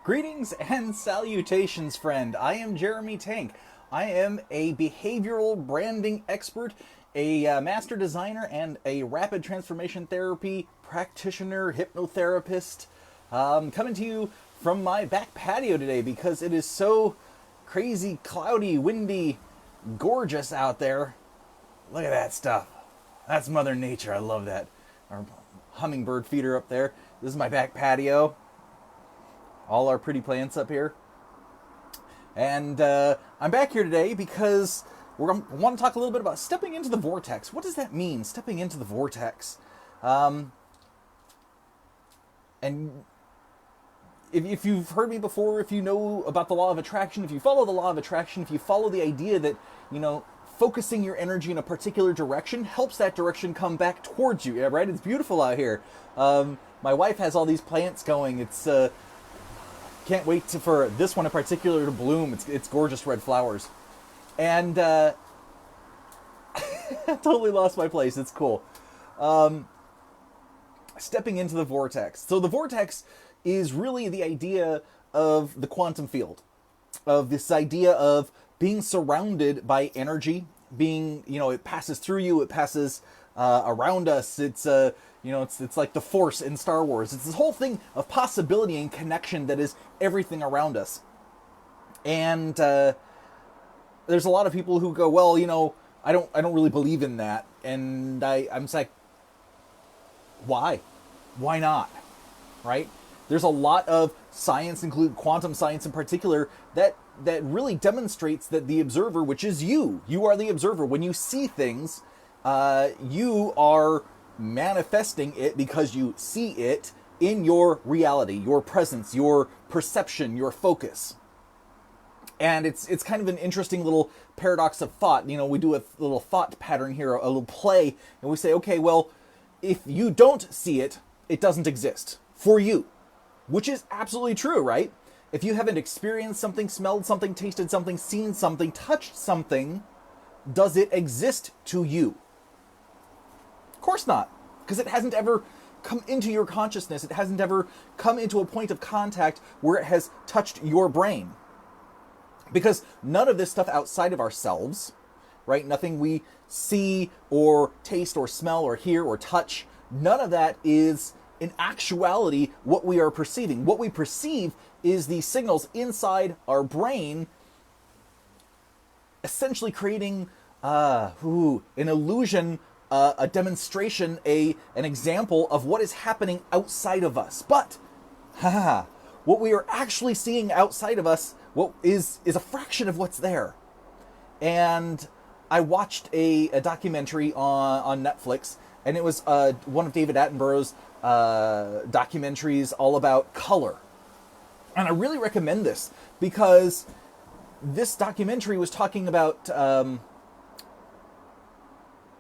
Greetings and salutations, friend. I am Jeremy Tank. I am a behavioral branding expert, a master designer, and a rapid transformation therapy practitioner, hypnotherapist. Coming to you from my back patio today because it is so crazy, cloudy, windy, gorgeous out there. Look at that stuff. That's Mother Nature. I love that. Our hummingbird feeder up there. This is my back patio. All our pretty plants up here. And I'm back here today because I want to talk a little bit about stepping into the vortex. What does that mean, stepping into the vortex? And if you've heard me before, if you know about the law of attraction, if you follow the law of attraction, if you follow the idea that, focusing your energy in a particular direction helps that direction come back towards you, yeah, right? It's beautiful out here. My wife has all these plants going. It's can't wait for this one in particular to bloom. It's gorgeous red flowers. And I totally lost my place. It's cool. Stepping into the vortex. So the vortex is really the idea of the quantum field, of this idea of being surrounded by energy, being, it passes through you, it passes around us. It's it's like the Force in Star Wars. It's this whole thing of possibility and connection that is everything around us. And there's a lot of people who go, well, I don't really believe in that. And I'm just like, why? Why not? Right? There's a lot of science, including quantum science in particular, that really demonstrates that the observer, which is you are the observer. When you see things, you are manifesting it because you see it in your reality, your presence, your perception, your focus. And it's kind of an interesting little paradox of thought. We do a little thought pattern here, a little play, and we say, okay, well, if you don't see it, it doesn't exist for you, which is absolutely true, right? If you haven't experienced something, smelled something, tasted something, seen something, touched something, does it exist to you? Of course not, because it hasn't ever come into your consciousness. It hasn't ever come into a point of contact where it has touched your brain. Because none of this stuff outside of ourselves, right? Nothing we see or taste or smell or hear or touch, none of that is in actuality what we are perceiving. What we perceive is the signals inside our brain, essentially creating an illusion, a demonstration, an example of what is happening outside of us. But what we are actually seeing outside of us, what is a fraction of what's there. And I watched a documentary on Netflix, and it was one of David Attenborough's documentaries all about color. And I really recommend this because this documentary was talking about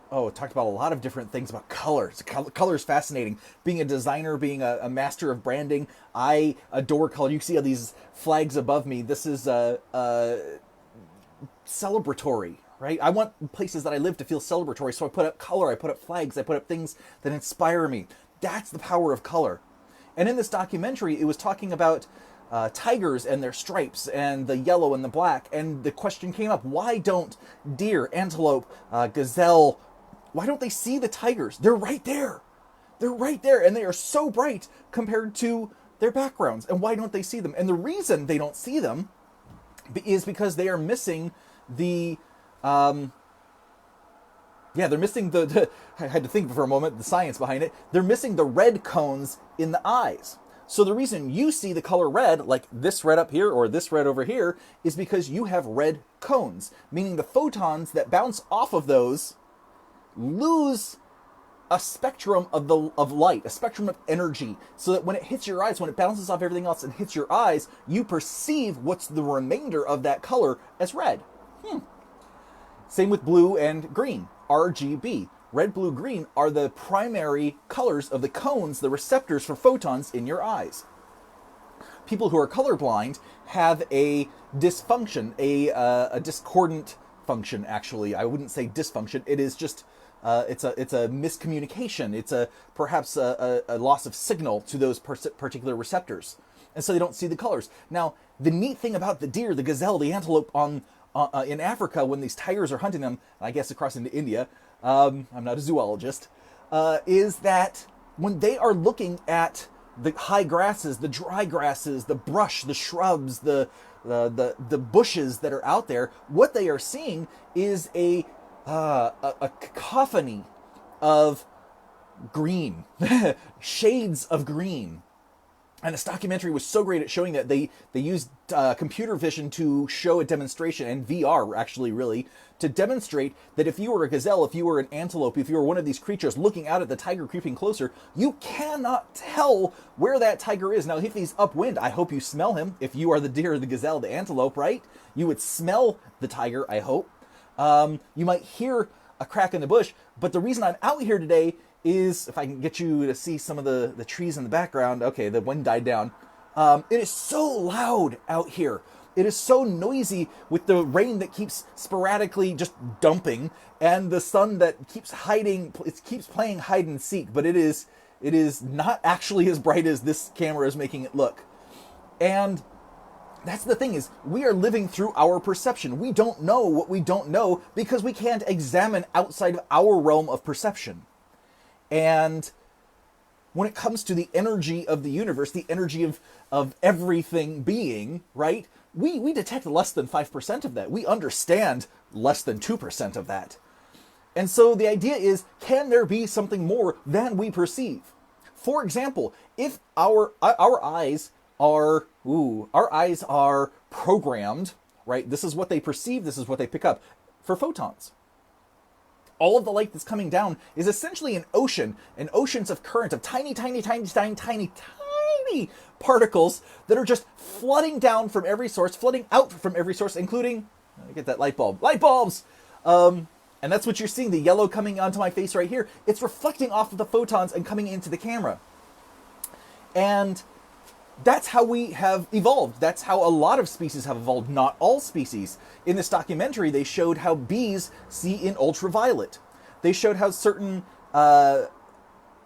it talked about a lot of different things about color. Color is fascinating. Being a designer, being a master of branding, I adore color. You can see all these flags above me. This is celebratory, right? I want places that I live to feel celebratory, so I put up color, I put up flags, I put up things that inspire me. That's the power of color. And in this documentary, it was talking about tigers and their stripes and the yellow and the black. And the question came up, why don't deer, antelope, gazelle, why don't they see the tigers? They're right there. They're right there. And they are so bright compared to their backgrounds. And why don't they see them? And the reason they don't see them is because they are missing the... they're missing I had to think for a moment, the science behind it. They're missing the red cones in the eyes. So the reason you see the color red, like this red up here or this red over here, is because you have red cones, meaning the photons that bounce off of those lose a spectrum of light, a spectrum of energy, so that when it hits your eyes, when it bounces off everything else and hits your eyes, you perceive what's the remainder of that color as red. Same with blue and green, RGB. Red, blue, green are the primary colors of the cones, the receptors for photons in your eyes. People who are colorblind have a dysfunction, a discordant function, actually. I wouldn't say dysfunction. It is just it's a miscommunication. It's perhaps a loss of signal to those particular receptors, and so they don't see the colors. Now, the neat thing about the deer, the gazelle, the antelope in Africa, when these tigers are hunting them, I guess across into India, I'm not a zoologist, is that when they are looking at the high grasses, the dry grasses, the brush, the shrubs, the bushes that are out there, what they are seeing is a cacophony of green, shades of green. And this documentary was so great at showing that they used computer vision to show a demonstration, and VR actually, really, to demonstrate that if you were a gazelle, if you were an antelope, if you were one of these creatures looking out at the tiger creeping closer, you cannot tell where that tiger is. Now, if he's upwind, I hope you smell him. If you are the deer, the gazelle, the antelope, right? You would smell the tiger, I hope. You might hear a crack in the bush, but the reason I'm out here today is, if I can get you to see some of the trees in the background. Okay, the wind died down. It is so loud out here. It is so noisy with the rain that keeps sporadically just dumping, and the sun that keeps hiding. It keeps playing hide and seek, but it is not actually as bright as this camera is making it look. And that's the thing, is we are living through our perception. We don't know what we don't know because we can't examine outside of our realm of perception. And when it comes to the energy of the universe, the energy of everything being, right, we detect less than 5% of that. We understand less than 2% of that. And so the idea is, can there be something more than we perceive? For example, if our eyes are programmed, right? This is what they perceive, this is what they pick up, for photons. All of the light that's coming down is essentially an ocean, and oceans of current of tiny particles that are just flooding down from every source, flooding out from every source, including, get that light bulbs. And that's what you're seeing, the yellow coming onto my face right here. It's reflecting off of the photons and coming into the camera. And that's how we have evolved. That's how a lot of species have evolved, not all species. In this documentary, they showed how bees see in ultraviolet. They showed how certain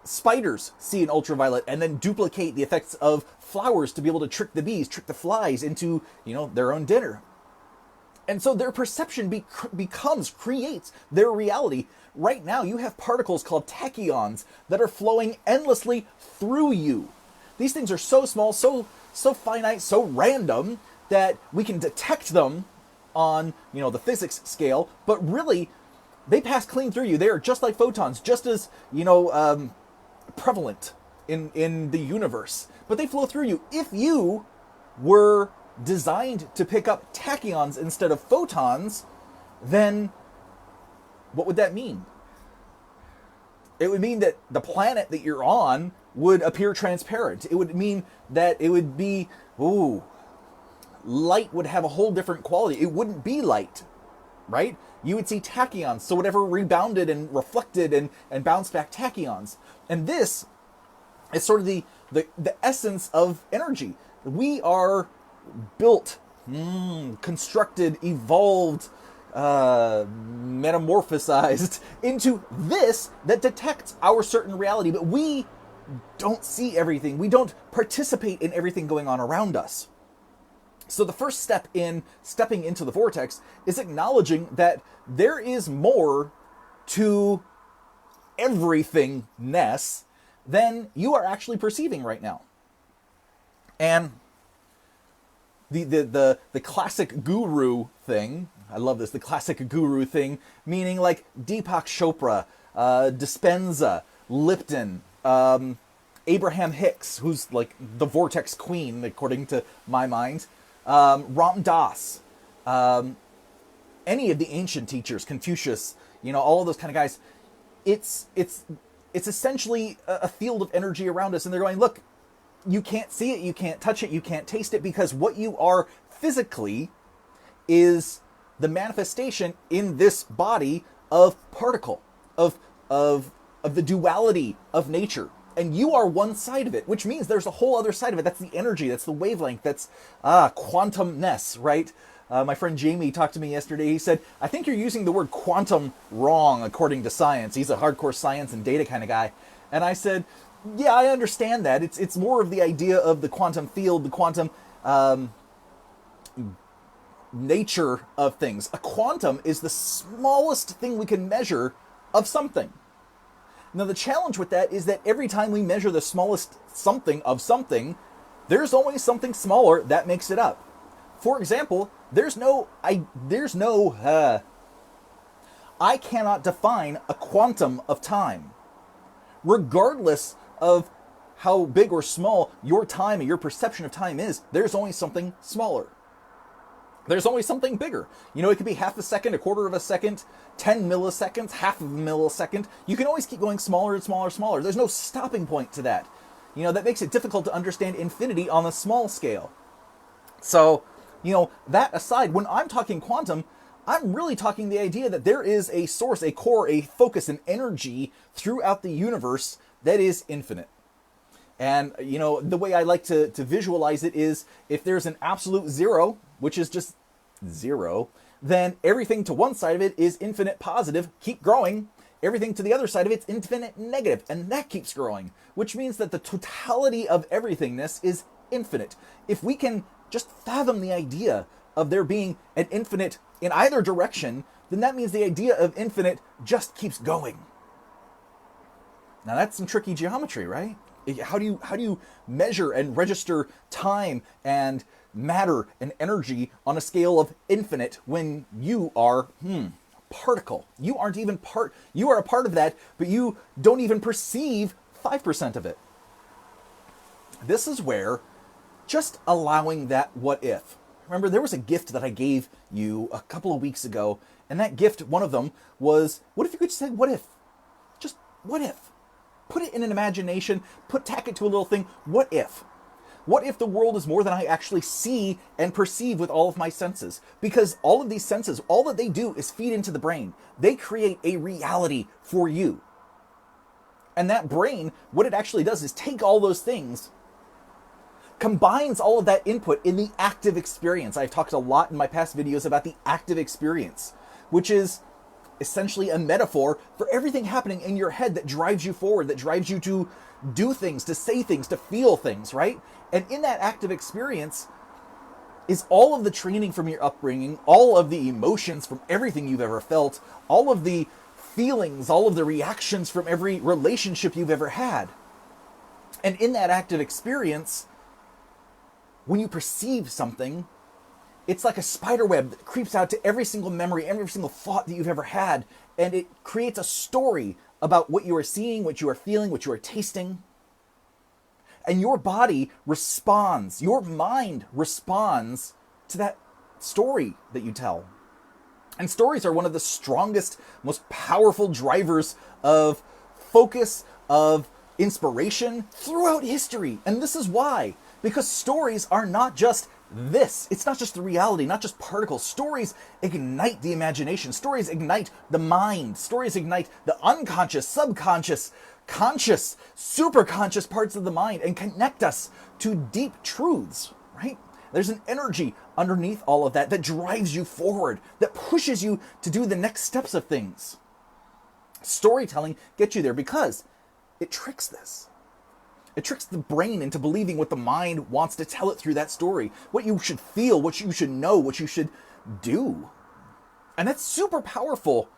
spiders see in ultraviolet and then duplicate the effects of flowers to be able to trick the bees, trick the flies into, their own dinner. And so their perception creates their reality. Right now, you have particles called tachyons that are flowing endlessly through you. These things are so small, so finite, so random that we can detect them on, the physics scale, but really, they pass clean through you. They are just like photons, just as, prevalent in the universe. But they flow through you. If you were designed to pick up tachyons instead of photons, then what would that mean? It would mean that the planet that you're on would appear transparent. It would mean that it would be, light would have a whole different quality. It wouldn't be light, right? You would see tachyons, so whatever rebounded and reflected and bounced back tachyons. And this is sort of the essence of energy. We are built, constructed, evolved, metamorphosized into this that detects our certain reality, but we don't see everything. We don't participate in everything going on around us. So the first step in stepping into the vortex is acknowledging that there is more to everythingness than you are actually perceiving right now. And the classic guru thing, I love this, the classic guru thing, meaning like Deepak Chopra, Dispenza, Lipton, Abraham Hicks, who's like the vortex queen, according to my mind, Ram Dass, any of the ancient teachers, Confucius, all of those kind of guys. It's essentially a field of energy around us, and they're going, look, you can't see it, you can't touch it, you can't taste it, because what you are physically is the manifestation in this body of particle, of the duality of nature. And you are one side of it, which means there's a whole other side of it. That's the energy, that's the wavelength, that's quantumness, right? My friend Jamie talked to me yesterday. He said, I think you're using the word quantum wrong according to science. He's a hardcore science and data kind of guy. And I said, yeah, I understand that. It's more of the idea of the quantum field, the quantum nature of things. A quantum is the smallest thing we can measure of something. Now, the challenge with that is that every time we measure the smallest something of something, there's always something smaller that makes it up. For example, I cannot define a quantum of time. Regardless of how big or small your time and your perception of time is, there's always something smaller. There's always something bigger. You know, it could be half a second, a quarter of a second, 10 milliseconds, half of a millisecond. You can always keep going smaller and smaller and smaller. There's no stopping point to that. You know, that makes it difficult to understand infinity on a small scale. So, you know, that aside, when I'm talking quantum, I'm really talking the idea that there is a source, a core, a focus, an energy throughout the universe that is infinite. And, you know, the way I like to visualize it is if there's an absolute zero, which is just zero, then everything to one side of it is infinite positive, keep growing. Everything to the other side of it's infinite negative, and that keeps growing, which means that the totality of everythingness is infinite. If we can just fathom the idea of there being an infinite in either direction, then that means the idea of infinite just keeps going. Now that's some tricky geometry, right? How do you measure and register time and matter and energy on a scale of infinite when you are a particle? You aren't even part. You are a part of that, but you don't even perceive 5% of it. This is where just allowing that what if. Remember, there was a gift that I gave you a couple of weeks ago, and that gift, one of them, was, what if you could say what if? Just what if? Put it in an imagination, tack it to a little thing. What if? What if the world is more than I actually see and perceive with all of my senses? Because all of these senses, all that they do is feed into the brain. They create a reality for you. And that brain, what it actually does is take all those things, combines all of that input in the active experience. I've talked a lot in my past videos about the active experience, which is essentially a metaphor for everything happening in your head that drives you forward, that drives you to do things, to say things, to feel things, right? And in that active experience is all of the training from your upbringing, all of the emotions from everything you've ever felt, all of the feelings, all of the reactions from every relationship you've ever had. And in that active experience, when you perceive something, it's like a spider web that creeps out to every single memory, every single thought that you've ever had, and it creates a story about what you are seeing, what you are feeling, what you are tasting. And your body responds, your mind responds to that story that you tell. And stories are one of the strongest, most powerful drivers of focus, of inspiration throughout history. And this is why. Because stories are not just this. It's not just the reality, not just particles. Stories ignite the imagination. Stories ignite the mind. Stories ignite the unconscious, subconscious, conscious, superconscious parts of the mind and connect us to deep truths, right? There's an energy underneath all of that that drives you forward, that pushes you to do the next steps of things. Storytelling gets you there because it tricks this. It tricks the brain into believing what the mind wants to tell it through that story, what you should feel, what you should know, what you should do. And that's super powerful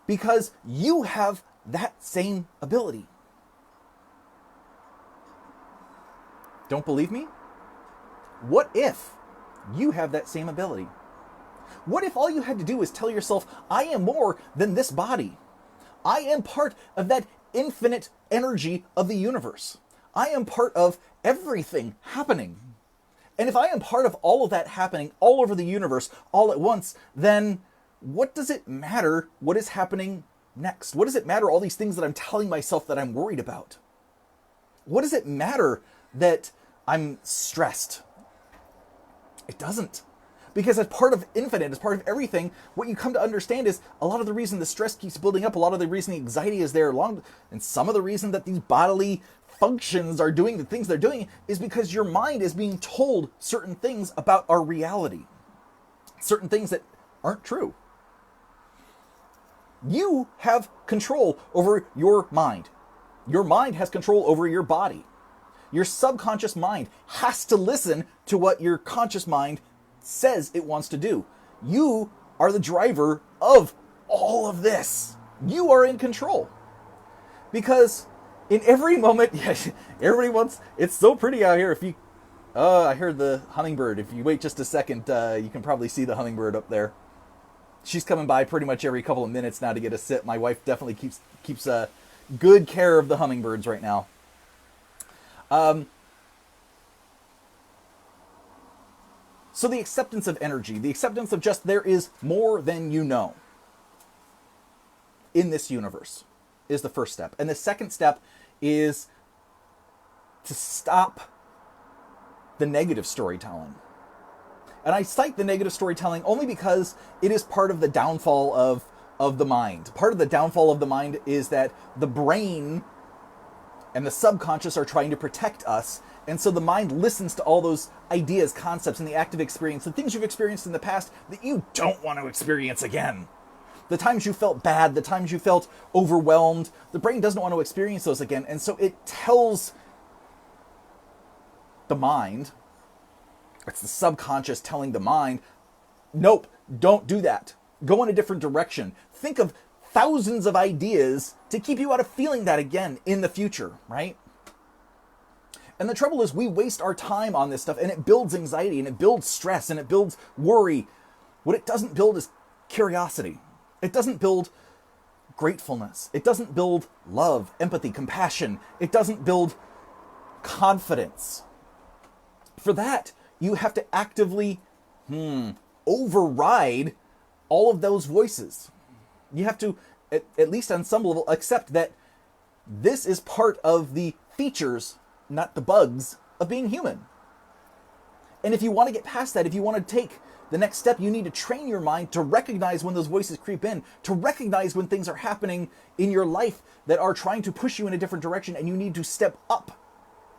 because you have that same ability. Don't believe me? What if you have that same ability? What if all you had to do is tell yourself, I am more than this body. I am part of that infinite energy of the universe. I am part of everything happening. And if I am part of all of that happening all over the universe all at once, then what does it matter what is happening next? What does it matter all these things that I'm telling myself that I'm worried about? What does it matter that I'm stressed? It doesn't. Because as part of infinite, as part of everything, what you come to understand is a lot of the reason the stress keeps building up, a lot of the reason the anxiety is there, and some of the reason that these bodily functions are doing the things they're doing is because your mind is being told certain things about our reality. certain things that aren't true. You have control over your mind. Your mind has control over your body. Your subconscious mind has to listen to what your conscious mind says it wants to do. You are the driver of all of this. You are in control. Because in every moment, everybody wants, it's so pretty out here. If you, I heard the hummingbird. If you wait just a second, you can probably see the hummingbird up there. She's coming by pretty much every couple of minutes now to get a sit. My wife definitely keeps good care of the hummingbirds right now. So the acceptance of energy, the acceptance of just there is more than you know in this universe is the first step. And the second step is to stop the negative storytelling. And I cite the negative storytelling only because it is part of the downfall of the mind. Part of the downfall of the mind is that the brain and the subconscious are trying to protect us. And so the mind listens to all those ideas, concepts, and the active experience, the things you've experienced in the past that you don't want to experience again. The times you felt bad, the times you felt overwhelmed, the brain doesn't want to experience those again. And so it tells the mind, it's the subconscious telling the mind, nope, don't do that. Go in a different direction. Think of thousands of ideas to keep you out of feeling that again in the future, right? And the trouble is we waste our time on this stuff, and it builds anxiety, and it builds stress, and it builds worry. What it doesn't build is curiosity. It doesn't build gratefulness. It doesn't build love, empathy, compassion. It doesn't build confidence. For that, you have to actively override all of those voices. You have to, at least on some level, accept that this is part of the features, not the bugs, of being human. And if you want to get past that, if you want to take the next step, you need to train your mind to recognize when those voices creep in, to recognize when things are happening in your life that are trying to push you in a different direction, and you need to step up.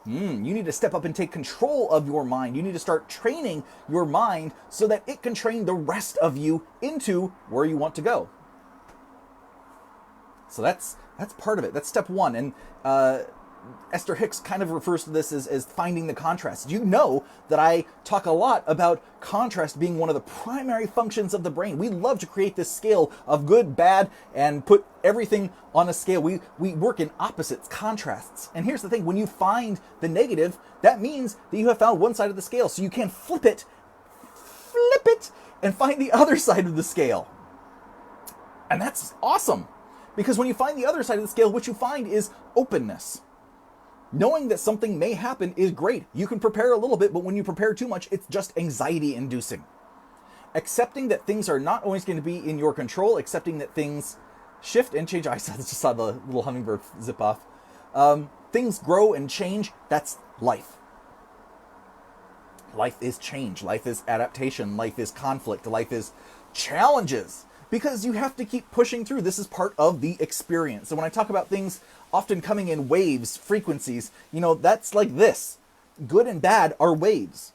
You need to step up and take control of your mind. You need to start training your mind so that it can train the rest of you into where you want to go. So that's part of it. That's step one. And Esther Hicks kind of refers to this as finding the contrast. You know that I talk a lot about contrast being one of the primary functions of the brain. We love to create this scale of good, bad, and put everything on a scale. We work in opposites, contrasts. And here's the thing, when you find the negative, that means that you have found one side of the scale. So you can flip it, and find the other side of the scale. And that's awesome. Because when you find the other side of the scale, what you find is openness. Knowing that something may happen is great. You can prepare a little bit, but when you prepare too much, it's just anxiety-inducing. Accepting that things are not always going to be in your control, accepting that things shift and change. I just saw the little hummingbird zip off. Things grow and change. That's life. Life is change. Life is adaptation. Life is conflict. Life is challenges. Because you have to keep pushing through. This is part of the experience. So when I talk about things often coming in waves, frequencies, that's like this. Good and bad are waves.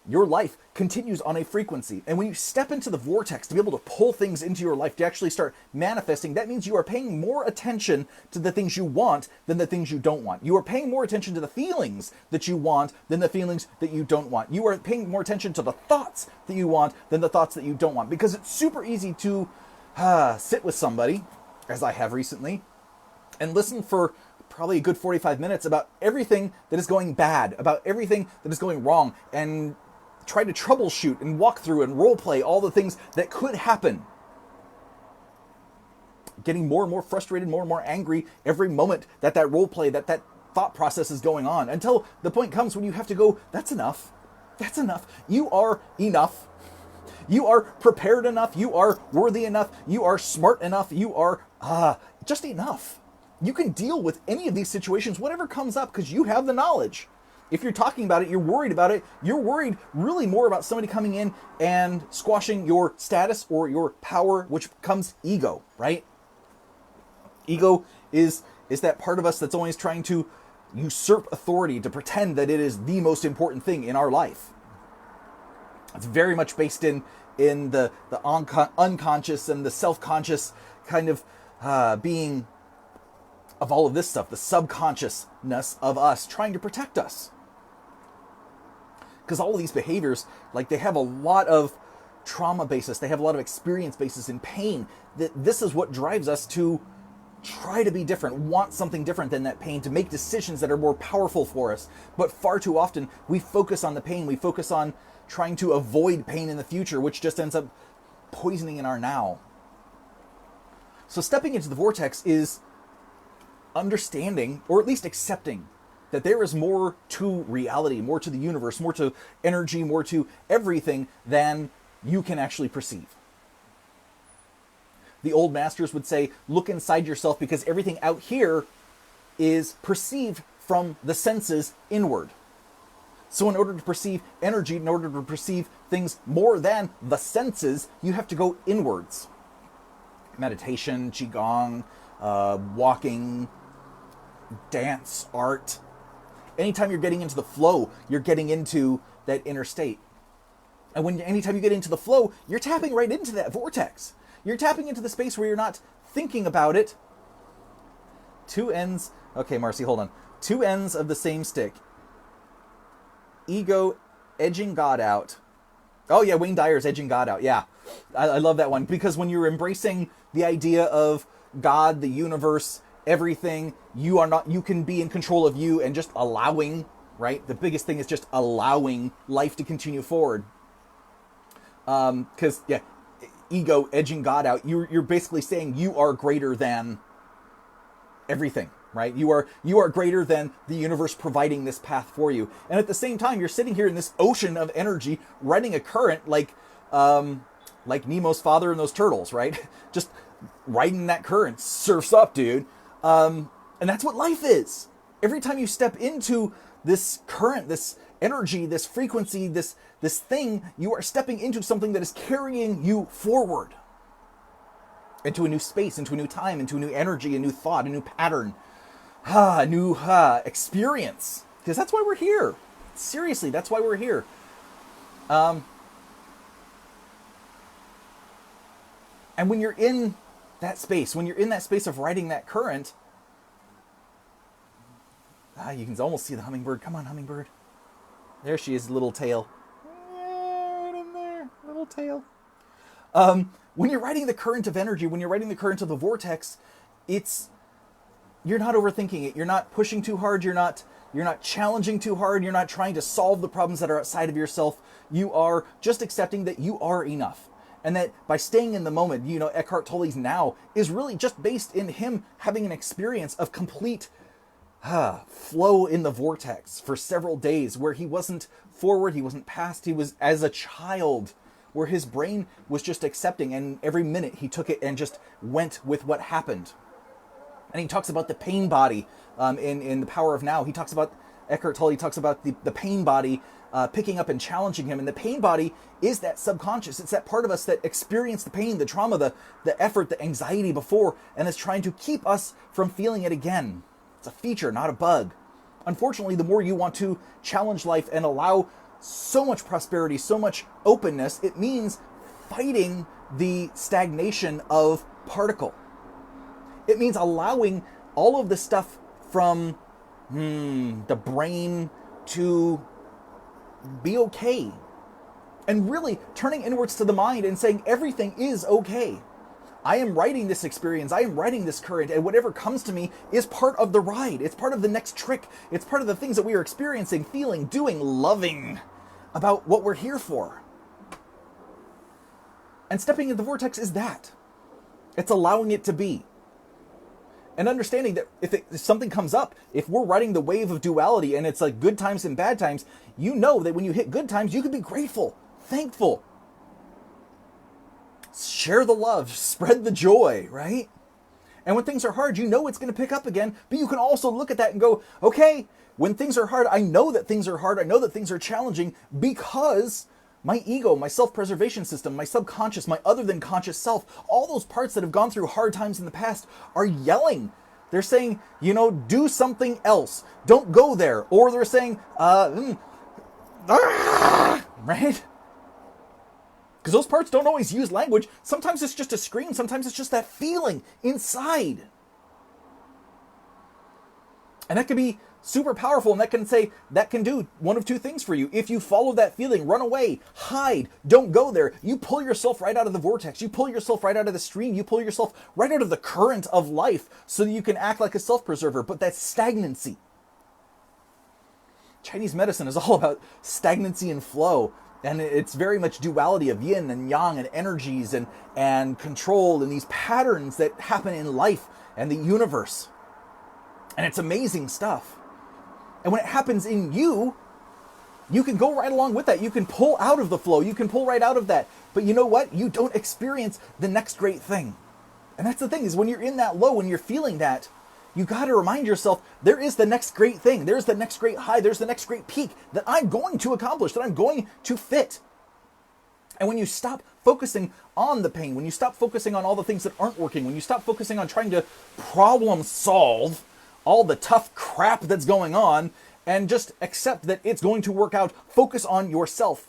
Your life continues on a frequency. And when you step into the vortex to be able to pull things into your life, to actually start manifesting, that means you are paying more attention to the things you want than the things you don't want. You are paying more attention to the feelings that you want than the feelings that you don't want. You are paying more attention to the thoughts that you want than the thoughts that you don't want. Because it's super easy to sit with somebody, as I have recently, and listen for probably a good 45 minutes about everything that is going bad, about everything that is going wrong, and try to troubleshoot and walk through and role play all the things that could happen. Getting more and more frustrated, more and more angry every moment that role play, that thought process is going on, until the point comes when you have to go, that's enough. That's enough. You are enough. You are prepared enough. You are worthy enough. You are smart enough. You are just enough. You can deal with any of these situations, whatever comes up, because you have the knowledge. If you're talking about it, you're worried about it, you're worried really more about somebody coming in and squashing your status or your power, which becomes ego, right? Ego is that part of us that's always trying to usurp authority, to pretend that it is the most important thing in our life. It's very much based in in the unconscious and the self-conscious kind of being of all of this stuff, the subconsciousness of us trying to protect us. Because all of these behaviors, like, they have a lot of trauma basis, they have a lot of experience basis in pain, that this is what drives us to try to be different, want something different than that pain, to make decisions that are more powerful for us. But far too often, we focus on the pain, we focus on trying to avoid pain in the future, which just ends up poisoning in our now. So stepping into the vortex is understanding, or at least accepting, that there is more to reality, more to the universe, more to energy, more to everything than you can actually perceive. The old masters would say, look inside yourself, because everything out here is perceived from the senses inward. So in order to perceive energy, in order to perceive things more than the senses, you have to go inwards. Meditation, qigong, walking, dance, art. Anytime you're getting into the flow, you're getting into that inner state. And anytime you get into the flow, you're tapping right into that vortex. You're tapping into the space where you're not thinking about it. Two ends, okay, Marcy, hold on. Two ends of the same stick. Ego edging God out. Oh yeah, Wayne Dyer's edging God out. Yeah, I love that one, because when you're embracing the idea of God, the universe, everything, you can be in control of you and just allowing, right? The biggest thing is just allowing life to continue forward. Because yeah, ego edging God out, you're basically saying you are greater than everything, right? You are greater than the universe providing this path for you. And at the same time, you're sitting here in this ocean of energy, riding a current like Nemo's father and those turtles, right? Just riding that current, surfs up, dude. And that's what life is. Every time you step into this current, this energy, this frequency, this thing, you are stepping into something that is carrying you forward. Into a new space, into a new time, into a new energy, a new thought, a new pattern, a new experience. Because that's why we're here. Seriously, that's why we're here. And when you're in that space, of riding that current, you can almost see the hummingbird. Come on, hummingbird. There she is, little tail. Yeah, right in there, little tail. When you're riding the current of energy, when you're riding the current of the vortex, you're not overthinking it. You're not pushing too hard. You're not challenging too hard. You're not trying to solve the problems that are outside of yourself. You are just accepting that you are enough. And that by staying in the moment, Eckhart Tolle's now is really just based in him having an experience of complete flow in the vortex for several days, where he wasn't forward, he wasn't past, he was as a child, where his brain was just accepting, and every minute he took it and just went with what happened. And he talks about the pain body in The Power of Now. Eckhart Tolle talks about the pain body picking up and challenging him. And the pain body is that subconscious. It's that part of us that experienced the pain, the trauma, the effort, the anxiety before, and is trying to keep us from feeling it again. It's a feature, not a bug. Unfortunately, the more you want to challenge life and allow so much prosperity, so much openness, it means fighting the stagnation of particle. It means allowing all of the stuff from the brain to be okay. And really turning inwards to the mind and saying everything is okay. I am riding this experience, I am riding this current, and whatever comes to me is part of the ride. It's part of the next trick. It's part of the things that we are experiencing, feeling, doing, loving about what we're here for. And stepping into the vortex is that. It's allowing it to be. And understanding that if something comes up, if we're riding the wave of duality and it's like good times and bad times, you know that when you hit good times, you can be grateful, thankful. Share the love, spread the joy, right? And when things are hard, you know it's going to pick up again, but you can also look at that and go, okay, when things are hard, I know that things are hard, I know that things are challenging because my ego, my self-preservation system, my subconscious, my other than conscious self, all those parts that have gone through hard times in the past are yelling. They're saying, do something else. Don't go there. Or they're saying, right? Because those parts don't always use language. Sometimes it's just a scream. Sometimes it's just that feeling inside. And that can be super powerful, and that can do one of two things for you. If you follow that feeling, run away, hide, don't go there. You pull yourself right out of the vortex. You pull yourself right out of the stream. You pull yourself right out of the current of life so that you can act like a self-preserver. But that's stagnancy. Chinese medicine is all about stagnancy and flow. And it's very much duality of yin and yang and energies and control and these patterns that happen in life and the universe. And it's amazing stuff. And when it happens in you, you can go right along with that. You can pull out of the flow. You can pull right out of that. But you know what? You don't experience the next great thing. And that's the thing, is when you're in that low, when you're feeling that, you got to remind yourself, there is the next great thing. There's the next great high. There's the next great peak that I'm going to accomplish, that I'm going to fit. And when you stop focusing on the pain, when you stop focusing on all the things that aren't working, when you stop focusing on trying to problem solve all the tough crap that's going on, and just accept that it's going to work out, focus on yourself.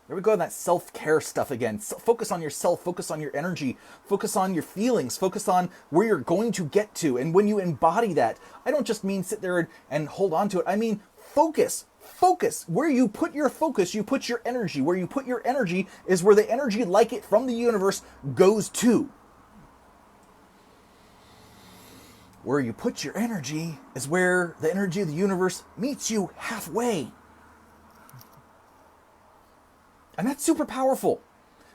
There we go, that self-care stuff again. Focus on yourself, focus on your energy, focus on your feelings, focus on where you're going to get to. And when you embody that, I don't just mean sit there and hold on to it. I mean, focus. Focus. Where you put your focus, you put your energy. Where you put your energy is where the energy, like it from the universe, goes to. Where you put your energy is where the energy of the universe meets you halfway. And that's super powerful,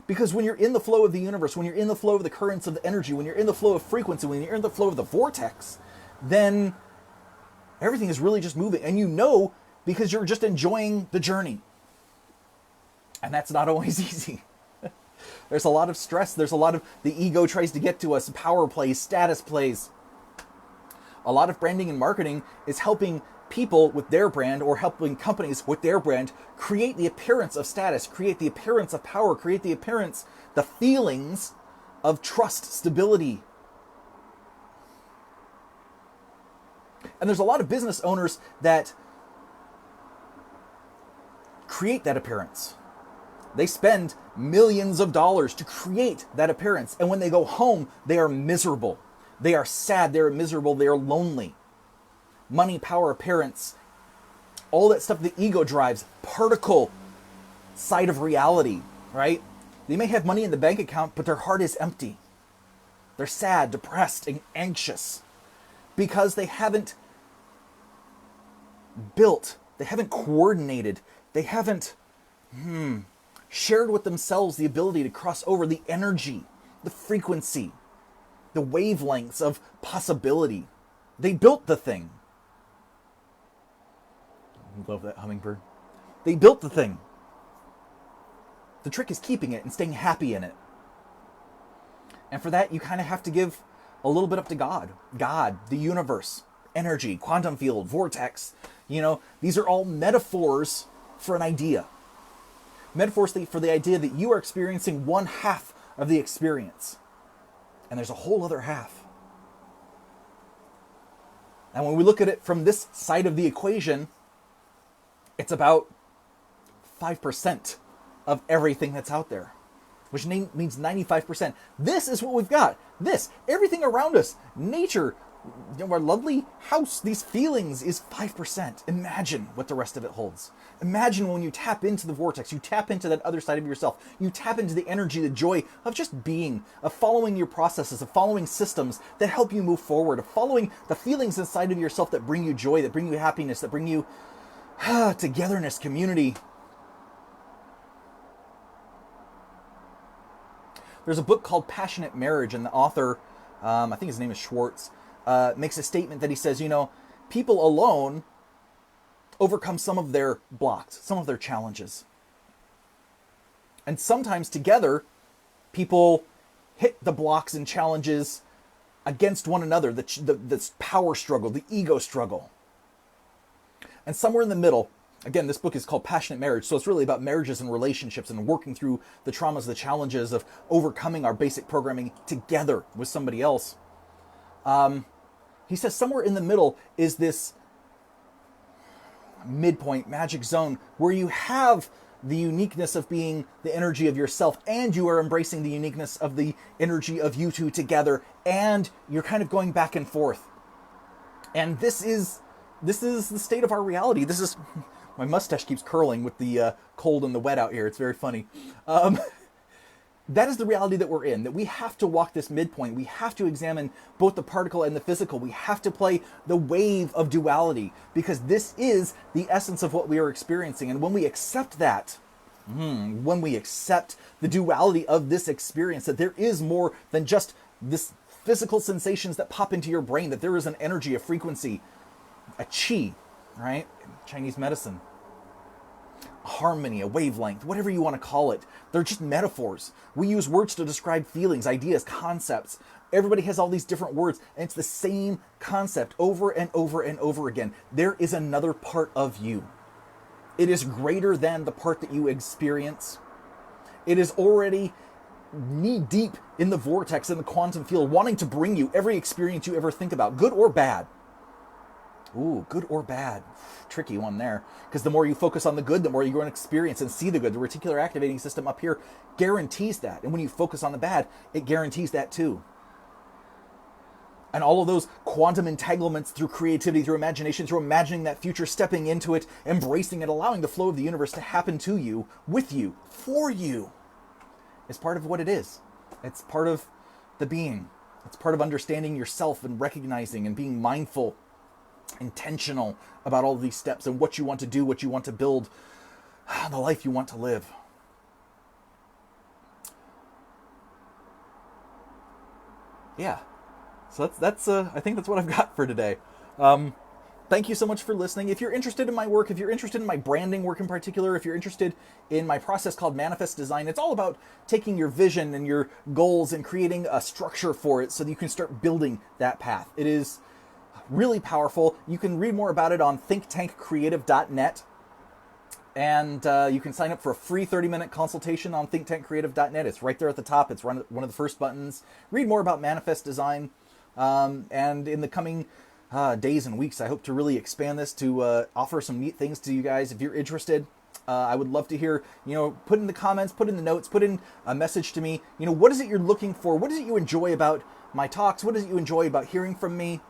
because when you're in the flow of the universe, when you're in the flow of the currents of the energy, when you're in the flow of frequency, when you're in the flow of the vortex, then everything is really just moving. And you know, because you're just enjoying the journey. And that's not always easy. There's a lot of stress. There's a lot of, the ego tries to get to us, power plays, status plays. A lot of branding and marketing is helping people with their brand, or helping companies with their brand, create the appearance of status, create the appearance of power, create the appearance, the feelings of trust, stability. And there's a lot of business owners that create that appearance. They spend millions of dollars to create that appearance. And when they go home, they are miserable. They are sad, they are miserable, they are lonely. Money, power, appearance, all that stuff the ego drives, particle side of reality, right? They may have money in the bank account, but their heart is empty. They're sad, depressed, and anxious because they haven't built, they haven't coordinated, they haven't shared with themselves the ability to cross over the energy, the frequency, the wavelengths of possibility. They built the thing. Love that hummingbird. They built the thing. The trick is keeping it and staying happy in it. And for that, you kind of have to give a little bit up to God. God, the universe, energy, quantum field, vortex. You know, these are all metaphors for an idea. Metaphors for the idea that you are experiencing one half of the experience. And there's a whole other half. And when we look at it from this side of the equation, it's about 5% of everything that's out there, which means 95%. This is what we've got. Everything around us, nature, our lovely house, these feelings is 5%. Imagine what the rest of it holds. Imagine when you tap into the vortex, you tap into that other side of yourself, you tap into the energy, the joy of just being, of following your processes, of following systems that help you move forward, of following the feelings inside of yourself that bring you joy, that bring you happiness, that bring you togetherness, community. There's a book called Passionate Marriage, and the author, I think his name is Schwartz, makes a statement that he says, people alone overcome some of their blocks, some of their challenges. And sometimes together, people hit the blocks and challenges against one another, the power struggle, the ego struggle. And somewhere in the middle, again, this book is called Passionate Marriage, so it's really about marriages and relationships and working through the traumas, the challenges of overcoming our basic programming together with somebody else. He says somewhere in the middle is this midpoint, magic zone, where you have the uniqueness of being the energy of yourself, and you are embracing the uniqueness of the energy of you two together, and you're kind of going back and forth. And this is the state of our reality. This is, my mustache keeps curling with the cold and the wet out here. It's very funny. That is the reality that we're in, that we have to walk this midpoint. We have to examine both the particle and the physical. We have to play the wave of duality, because this is the essence of what we are experiencing. And when we accept that, when we accept the duality of this experience, that there is more than just this physical sensations that pop into your brain, that there is an energy, a frequency, a chi, right? Chinese medicine. Harmony, a wavelength, whatever you want to call it. They're just metaphors. We use words to describe feelings, ideas, concepts. Everybody has all these different words, and it's the same concept over and over and over again. There is another part of you. It is greater than the part that you experience. It is already knee deep in the vortex, in the quantum field, wanting to bring you every experience you ever think about, good or bad. Ooh, good or bad. Tricky one there. Because the more you focus on the good, the more you're going to experience and see the good. The reticular activating system up here guarantees that. And when you focus on the bad, it guarantees that too. And all of those quantum entanglements through creativity, through imagination, through imagining that future, stepping into it, embracing it, allowing the flow of the universe to happen to you, with you, for you, is part of what it is. It's part of the being. It's part of understanding yourself and recognizing and being mindful, intentional about all of these steps and what you want to do, what you want to build, the life you want to live. Yeah. So that's I think that's what I've got for today. Thank you so much for listening. If you're interested in my work, if you're interested in my branding work in particular, if you're interested in my process called Manifest Design, it's all about taking your vision and your goals and creating a structure for it so that you can start building that path. It is really powerful. You can read more about it on thinktankcreative.net. And you can sign up for a free 30-minute consultation on thinktankcreative.net. It's right there at the top. It's one of the first buttons. Read more about Manifest Design. And in the coming days and weeks, I hope to really expand this to offer some neat things to you guys. If you're interested, I would love to hear, put in the comments, put in the notes, put in a message to me. What is it you're looking for? What is it you enjoy about my talks? What is it you enjoy about hearing from me?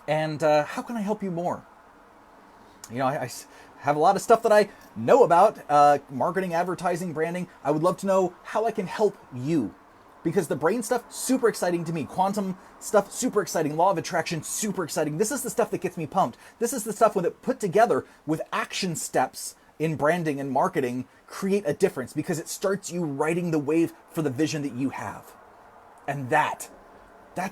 And how can I help you more? I have a lot of stuff that I know about, marketing, advertising, branding. I would love to know how I can help you. Because the brain stuff, super exciting to me. Quantum stuff, super exciting. Law of attraction, super exciting. This is the stuff that gets me pumped. This is the stuff when it put together with action steps in branding and marketing create a difference, because it starts you riding the wave for the vision that you have. And that's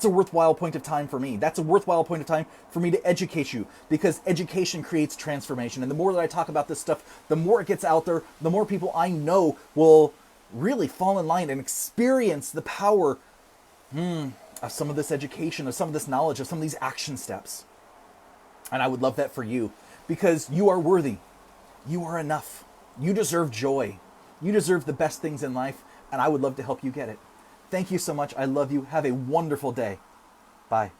a worthwhile point of time for me. That's a worthwhile point of time for me to educate you, because education creates transformation. And the more that I talk about this stuff, the more it gets out there, the more people I know will really fall in line and experience the power of some of this education, of some of this knowledge, of some of these action steps. And I would love that for you, because you are worthy. You are enough. You deserve joy. You deserve the best things in life, and I would love to help you get it. Thank you so much. I love you. Have a wonderful day. Bye.